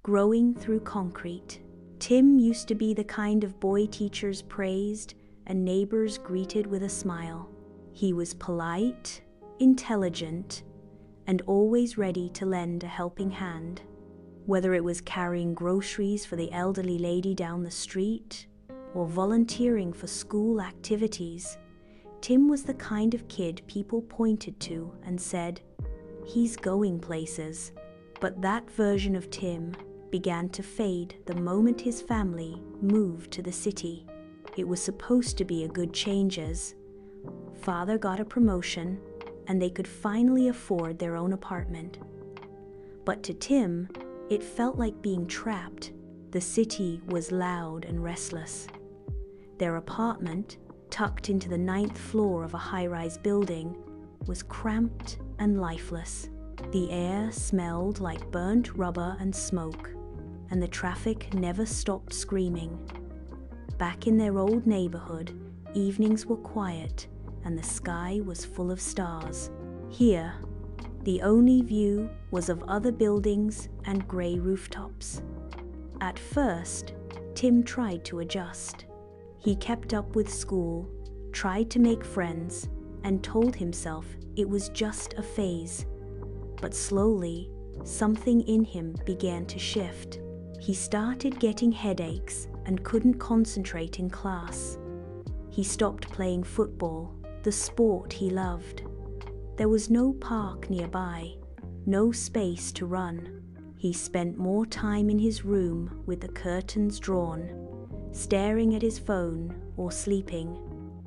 growing through concrete. Tim used to be the kind of boy teachers praised and neighbors greeted with a smile. He was polite, intelligent, and always ready to lend a helping hand. Whether it was carrying groceries for the elderly lady down the street or volunteering for school activities, Tim was the kind of kid people pointed to and said, "He's going places." But that version of Tim began to fade the moment his family moved to the city. It was supposed to be a good change as father got a promotion and they could finally afford their own apartment. But to Tim, it felt like being trapped. The city was loud and restless. Their apartment, tucked into the 9th floor of a high-rise building, was cramped and lifeless. The air smelled like burnt rubber and smoke, and the traffic never stopped screaming. Back in their old neighborhood, evenings were quiet and the sky was full of stars. Here, the only view was of other buildings and gray rooftops. At first, Tim tried to adjust. He kept up with school, tried to make friends, and told himself it was just a phase. But slowly, something in him began to shift. He started getting headaches and couldn't concentrate in class. He stopped playing football, the sport he loved. There was no park nearby, no space to run. He spent more time in his room with the curtains drawn, staring at his phone or sleeping.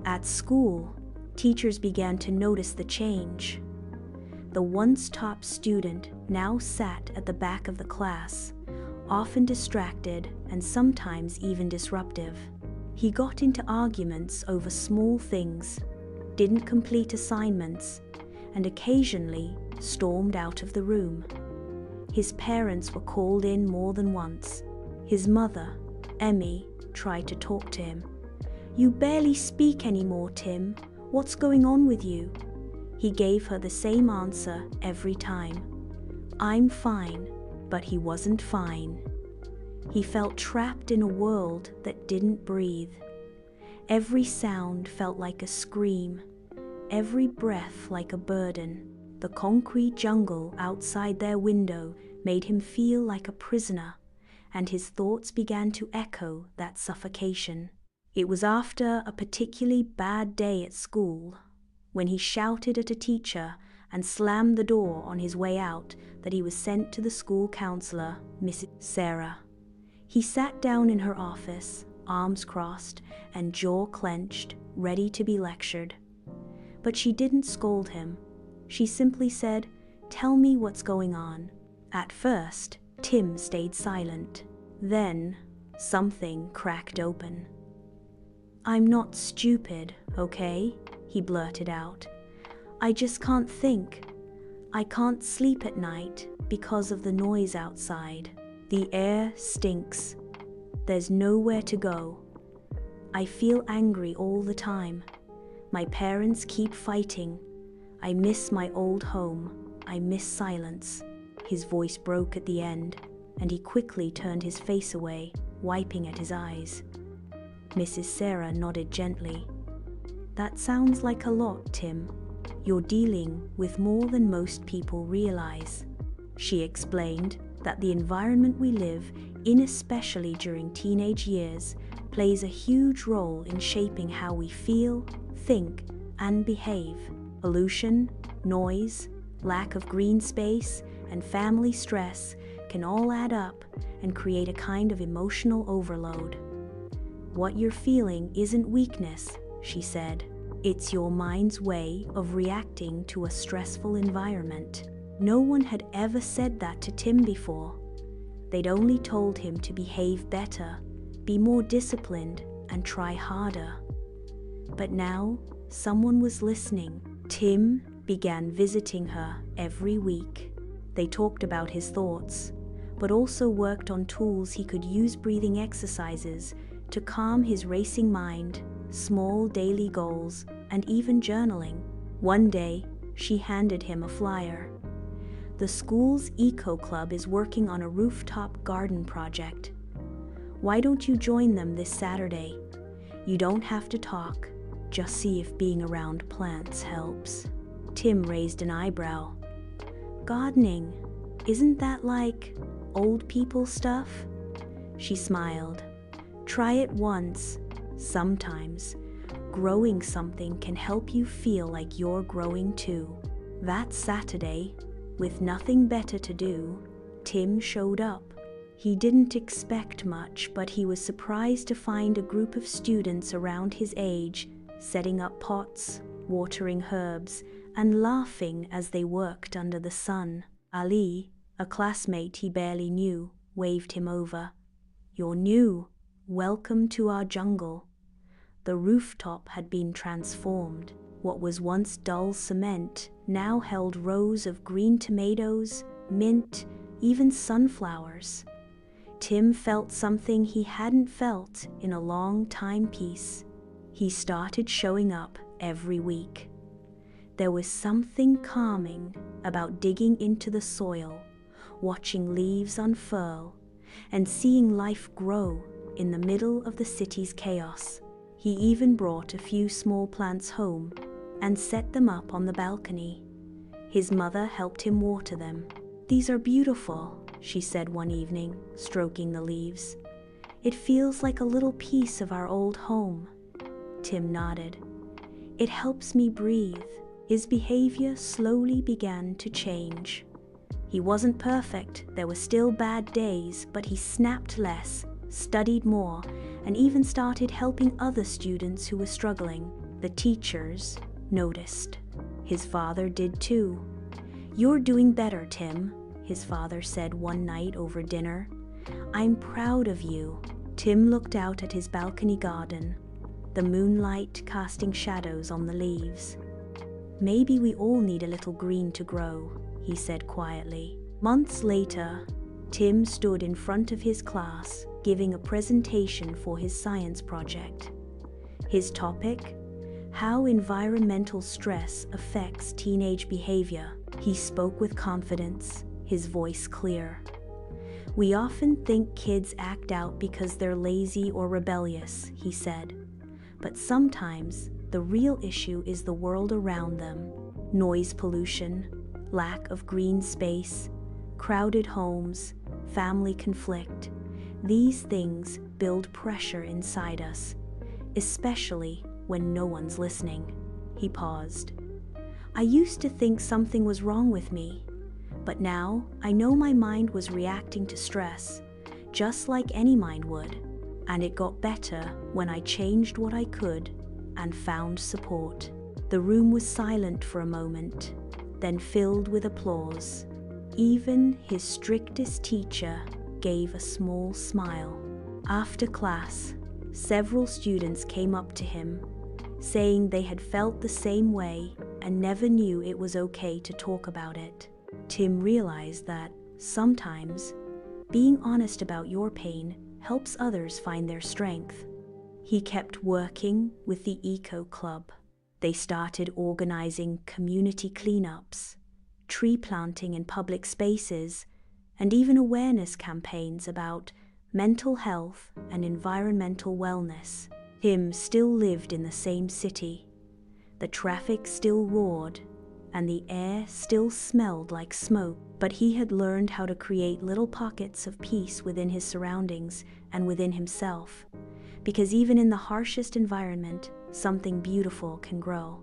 At school, teachers began to notice the change. The once top student now sat at the back of the class, often distracted and sometimes even disruptive. He got into arguments over small things, didn't complete assignments, and occasionally stormed out of the room. His parents were called in more than once. His mother, Emmy, tried to talk to him. "You barely speak anymore, Tim. What's going on with you?" He gave her the same answer every time. "I'm fine," but he wasn't fine. He felt trapped in a world that didn't breathe. Every sound felt like a scream, every breath like a burden. The concrete jungle outside their window made him feel like a prisoner, and his thoughts began to echo that suffocation. It was after a particularly bad day at school, when he shouted at a teacher and slammed the door on his way out, that he was sent to the school counselor, Mrs. Sarah. He sat down in her office, arms crossed and jaw clenched, ready to be lectured. But she didn't scold him. She simply said, "Tell me what's going on." At first, Tim stayed silent. Then, something cracked open. "I'm not stupid, okay?" he blurted out. "I just can't think. I can't sleep at night because of the noise outside. The air stinks. There's nowhere to go. I feel angry all the time. My parents keep fighting. I miss my old home. I miss silence." His voice broke at the end, and he quickly turned his face away, wiping at his eyes. Mrs. Sarah nodded gently. "That sounds like a lot, Tim. You're dealing with more than most people realize." She explained that the environment we live in, especially during teenage years, plays a huge role in shaping how we feel, think, and behave. Pollution, noise, lack of green space, and family stress can all add up and create a kind of emotional overload. "What you're feeling isn't weakness," she said. "It's your mind's way of reacting to a stressful environment." No one had ever said that to Tim before. They'd only told him to behave better, be more disciplined, and try harder. But now, someone was listening. Tim began visiting her every week. They talked about his thoughts, but also worked on tools he could use, breathing exercises to calm his racing mind, small daily goals, and even journaling. One day, she handed him a flyer. The school's eco club is working on a rooftop garden project. Why don't you join them this Saturday? You don't have to talk, just see if being around plants helps. Tim raised an eyebrow. Gardening, isn't that like old people stuff? She smiled. Try it once. Sometimes, growing something can help you feel like you're growing too. That Saturday, with nothing better to do, Tim showed up. He didn't expect much, but he was surprised to find a group of students around his age, setting up pots, watering herbs, and laughing as they worked under the sun. Ali, a classmate he barely knew, waved him over. "You're new. Welcome to our jungle." The rooftop had been transformed. What was once dull cement now held rows of green tomatoes, mint, even sunflowers. Tim felt something he hadn't felt in a long time. Peace. He started showing up every week. There was something calming about digging into the soil, watching leaves unfurl, and seeing life grow in the middle of the city's chaos. He even brought a few small plants home and set them up on the balcony. His mother helped him water them. "These are beautiful," she said one evening, stroking the leaves. "It feels like a little piece of our old home." Tim nodded. "It helps me breathe." His behavior slowly began to change. He wasn't perfect, there were still bad days, but he snapped less, studied more, and even started helping other students who were struggling. The teachers noticed. His father did too. "You're doing better, Tim," his father said one night over dinner. "I'm proud of you." Tim looked out at his balcony garden, the moonlight casting shadows on the leaves. "Maybe we all need a little green to grow," he said quietly. Months later, Tim stood in front of his class, giving a presentation for his science project. His topic: how environmental stress affects teenage behavior. He spoke with confidence, his voice clear. "We often think kids act out because they're lazy or rebellious," he said. "But sometimes the real issue is the world around them. Noise pollution, lack of green space, crowded homes, family conflict. These things build pressure inside us, especially when no one's listening." He paused. "I used to think something was wrong with me, but now I know my mind was reacting to stress, just like any mind would. And it got better when I changed what I could and found support." The room was silent for a moment, then filled with applause. Even his strictest teacher gave a small smile. After class, several students came up to him, saying they had felt the same way and never knew it was okay to talk about it. Tim realized that sometimes being honest about your pain helps others find their strength. He kept working with the Eco Club. They started organizing community cleanups, tree planting in public spaces, and even awareness campaigns about mental health and environmental wellness. Tim still lived in the same city. The traffic still roared, and the air still smelled like smoke, but he had learned how to create little pockets of peace within his surroundings and within himself. Because even in the harshest environment, something beautiful can grow.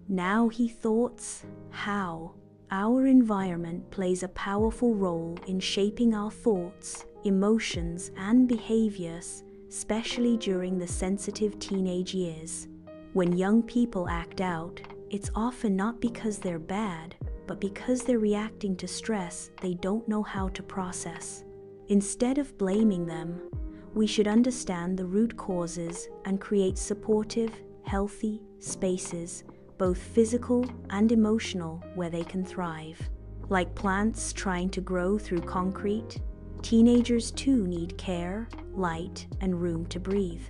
Now he thought how our environment plays a powerful role in shaping our thoughts, emotions, and behaviors, especially during the sensitive teenage years. When young people act out, it's often not because they're bad, but because they're reacting to stress they don't know how to process. Instead of blaming them, we should understand the root causes and create supportive, healthy spaces, both physical and emotional, where they can thrive. Like plants trying to grow through concrete, teenagers too need care, light, and room to breathe.